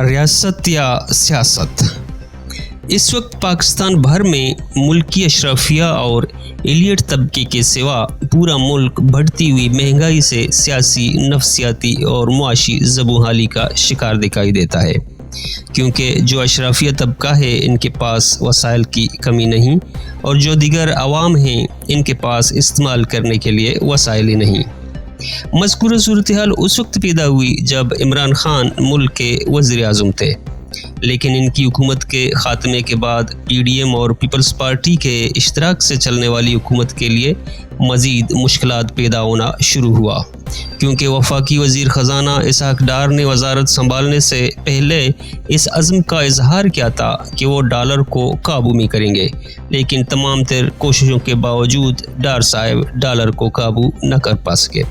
ریاست یا سیاست۔ اس وقت پاکستان بھر میں ملکی اشرافیہ اور ایلیٹ طبقے کے سوا پورا ملک بڑھتی ہوئی مہنگائی سے سیاسی، نفسیاتی اور معاشی زبوں کا شکار دکھائی دیتا ہے، کیونکہ جو اشرافیہ طبقہ ہے ان کے پاس وسائل کی کمی نہیں، اور جو دیگر عوام ہیں ان کے پاس استعمال کرنے کے لیے وسائل ہی نہیں۔ مذکورہ صورتحال اس وقت پیدا ہوئی جب عمران خان ملک کے وزیر اعظم تھے، لیکن ان کی حکومت کے خاتمے کے بعد پی ڈی ایم اور پیپلز پارٹی کے اشتراک سے چلنے والی حکومت کے لیے مزید مشکلات پیدا ہونا شروع ہوا، کیونکہ وفاقی وزیر خزانہ اسحاق ڈار نے وزارت سنبھالنے سے پہلے اس عزم کا اظہار کیا تھا کہ وہ ڈالر کو قابو میں کریں گے، لیکن تمام تر کوششوں کے باوجود ڈار صاحب ڈالر کو قابو نہ کر پا سکے،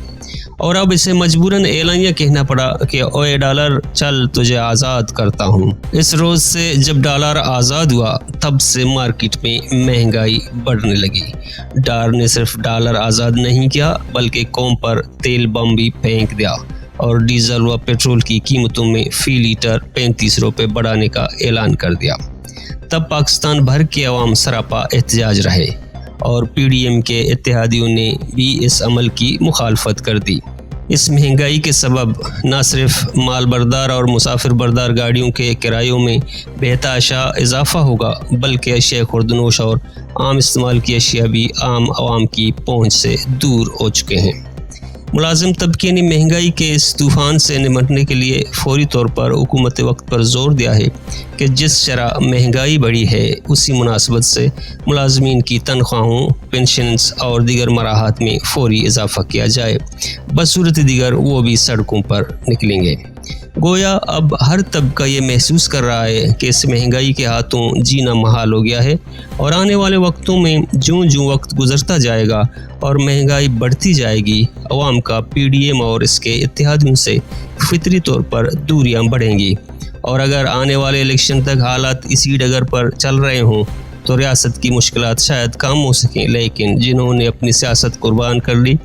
اور اب اسے مجبوراً اعلانیہ کہنا پڑا کہ اوے ڈالر چل تجھے آزاد کرتا ہوں۔ اس روز سے جب ڈالر آزاد ہوا تب سے مارکیٹ میں مہنگائی بڑھنے لگی۔ ڈار نے صرف ڈالر آزاد نہیں کیا بلکہ قوم پر تیل بم بھی پھینک دیا اور ڈیزل و پیٹرول کی قیمتوں میں فی لیٹر 35 روپے بڑھانے کا اعلان کر دیا۔ تب پاکستان بھر کے عوام سراپا احتجاج رہے اور پی ڈی ایم کے اتحادیوں نے بھی اس عمل کی مخالفت کر دی۔ اس مہنگائی کے سبب نہ صرف مال بردار اور مسافر بردار گاڑیوں کے کرایوں میں بے تحاشا اضافہ ہوگا، بلکہ اشیاء خوردنوش اور عام استعمال کی اشیاء بھی عام عوام کی پہنچ سے دور ہو چکے ہیں۔ ملازم طبقے نے مہنگائی کے اس طوفان سے نمٹنے کے لیے فوری طور پر حکومت وقت پر زور دیا ہے کہ جس شرح مہنگائی بڑھی ہے اسی مناسبت سے ملازمین کی تنخواہوں، پنشنز اور دیگر مراحت میں فوری اضافہ کیا جائے، بصورت دیگر وہ بھی سڑکوں پر نکلیں گے۔ گویا اب ہر طبقہ یہ محسوس کر رہا ہے کہ اس مہنگائی کے ہاتھوں جینا محال ہو گیا ہے، اور آنے والے وقتوں میں جوں وقت گزرتا جائے گا اور مہنگائی بڑھتی جائے گی، عوام کا پی ڈی ایم اور اس کے اتحادیوں سے فطری طور پر دوریاں بڑھیں گی، اور اگر آنے والے الیکشن تک حالات اسی ڈگر پر چل رہے ہوں تو ریاست کی مشکلات شاید کم ہو سکیں، لیکن جنہوں نے اپنی سیاست قربان کر لی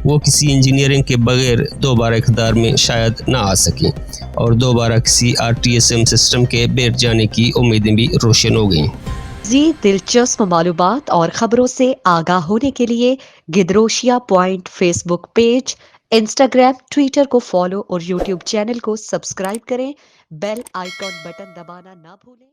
وہ کسی انجینئرنگ کے بغیر دوبارہ اقتدار میں شاید نہ آ سکیں، اور دوبارہ کسی R T S M system کے بیٹھ جانے کی امیدیں بھی روشن ہو گئیں۔ مزید دلچسپ معلومات اور خبروں سے آگاہ ہونے کے لیے Gedrosia point Facebook page, Instagram, Twitter کو فالو اور یوٹیوب چینل کو سبسکرائب کریں۔ بیل آئیکن بٹن دبانا نہ بھولیں۔